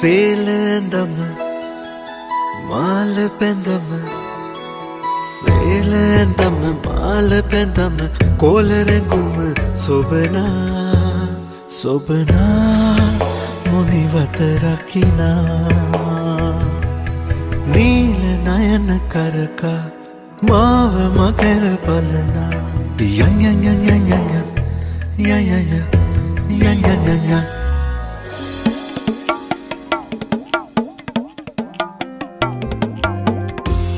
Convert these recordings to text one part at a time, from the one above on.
සේලඳම මාල පැඳම සේලඳම මාල පැඳම කොලරඟුම සොබනා සොබනා මුනිවත රකිනා නීල නයන කරකා මාව මකර බලනා යන් යන් යන් යන් යන් යන් යන් යන් යන් යන්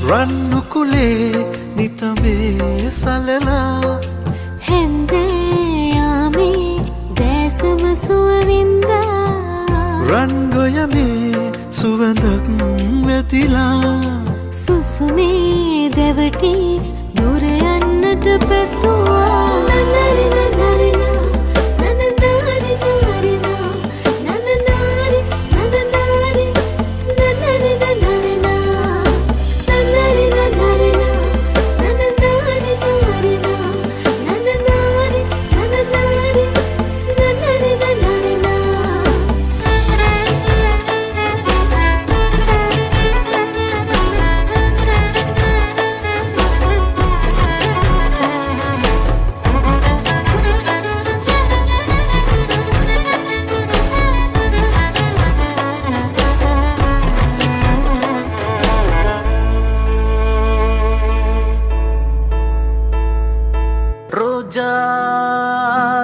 රන්නු කුලේ නිතඹේ සලලා හැන්දේ යාමේ දැසම සුවවින්දා රන්ගොයමේ සුවඳක් වැතිලා සුසුමේ දැවටි දුර යන්නට පැතුවා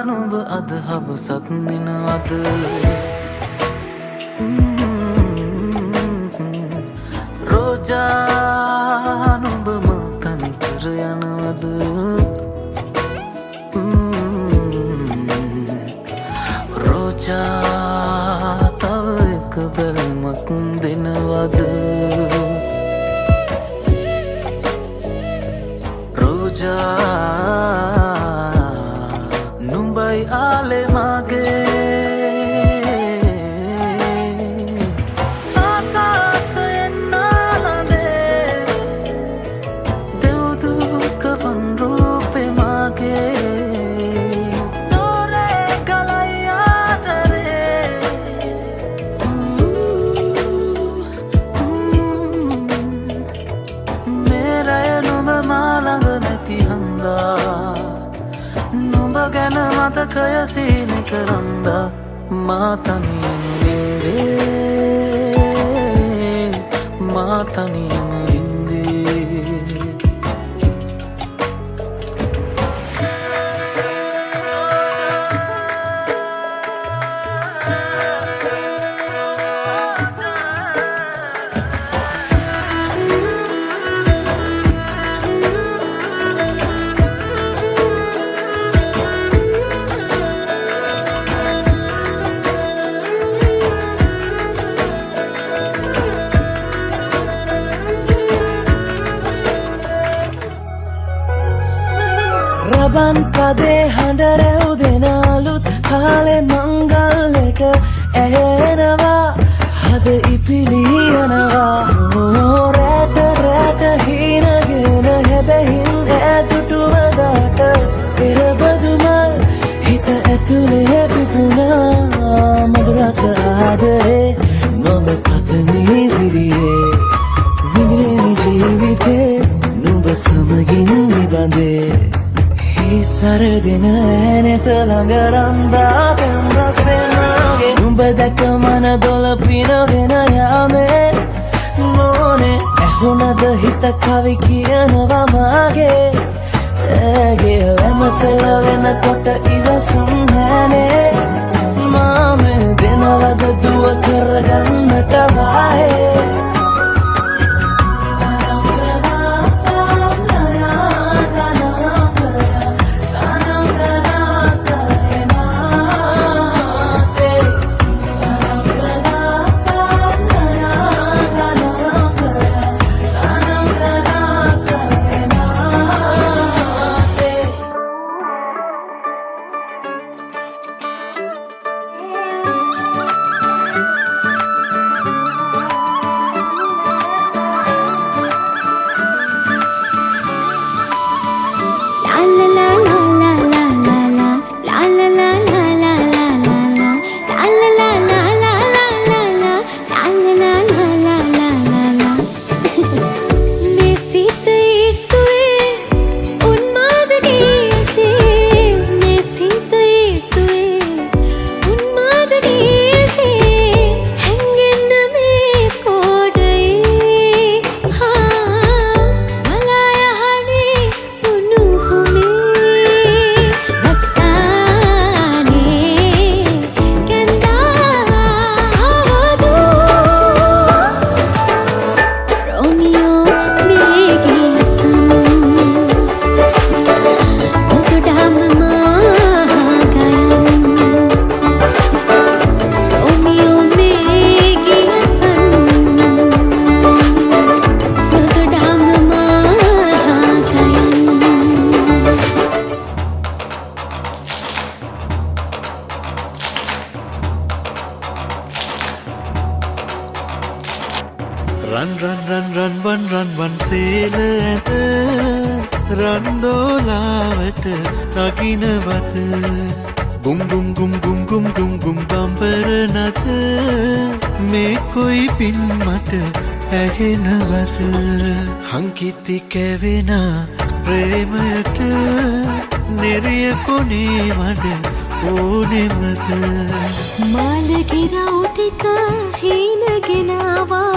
නුඹ අද හවසත් දිනවද රෝජා නුඹ මතනි කර යනවද රෝජා තව එක බැල්මක් දෙනවද රෝජා නුඹයි ආලේ මගේ ආකාශයෙන් නාලනේ දෙව්දුකවන් රූපේ මගේ තෝරේ ගලයි ආදරේ මේරය නුඹ මාළඟ නැති හන්දා නුඹ ගැන මතකය සීනි කරන්දා මා තනියම ඉන්නේ මා තනියම ඉන්නේ රබන් පදේ හඬ රැව් දෙනාලුත් කාලේ මංගල්ලට ඇහෙනවා හද ඉපිලියනවා රැට රැට හීනගෙන හැබැහින් ඈදුටුවදාට පෙරබදුමල් හිත ඇතුලේ පිපුණා මధుරස ආදරේ මම පතනී දිරියේ විඳින ජීවිතේ නුඹ සමගින් නිබඳේ සරදින ඇනෙත ළඟ රන්දා පෙම් රසෙනගේ නුඹ දැක මන දොළ පිනගෙන යාමේ මොනේ ඇහුණද හිත කවි කියනවා මගේ ඇගේ ලැමසෙල වෙනකොට ඉවසුම් නැනේ මාමෙ දෙනවද දුව කරගන්නට වායේ රන් සේල ඇත රන්දෝලාවට නගිනවත ගුම් බම්බර නත මේ කොයි පින් මට ඇහෙනවත හංකිති කැවෙන ප්‍රේමයට නිරිය කොනේ මඩ ඕනෙමත මාලගිරව් ටික හීනගෙනවා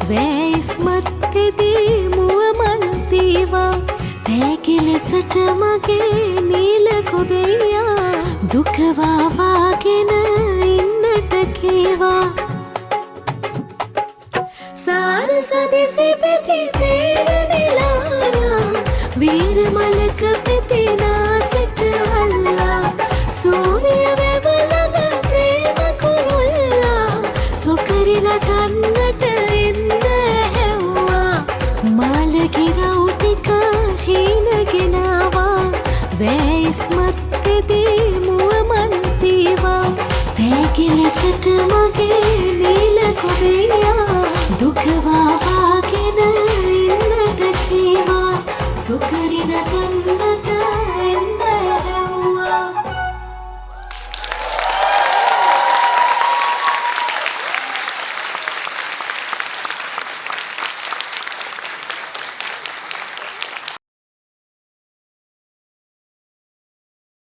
වැයිස් මත්තේදී මුව මල් දීවා තෑගි ලෙසට මගේ නීල කොබෙයා දුක වාවාගෙන ඉන්නට කීවා සාර සදිසි පෙති තේරෙලාලා වීර මලක පෙති නාසට අල්ලා සූර්ය වැවලග ප්‍රේම කුරුල්ලා සොකරි නටන්නට එන්න හැව්වා මාලගිරව් ටික හීනගෙනවා වැයිස් මත්තේදී මුව මල් දීවා තෑගි ලෙසට මගේ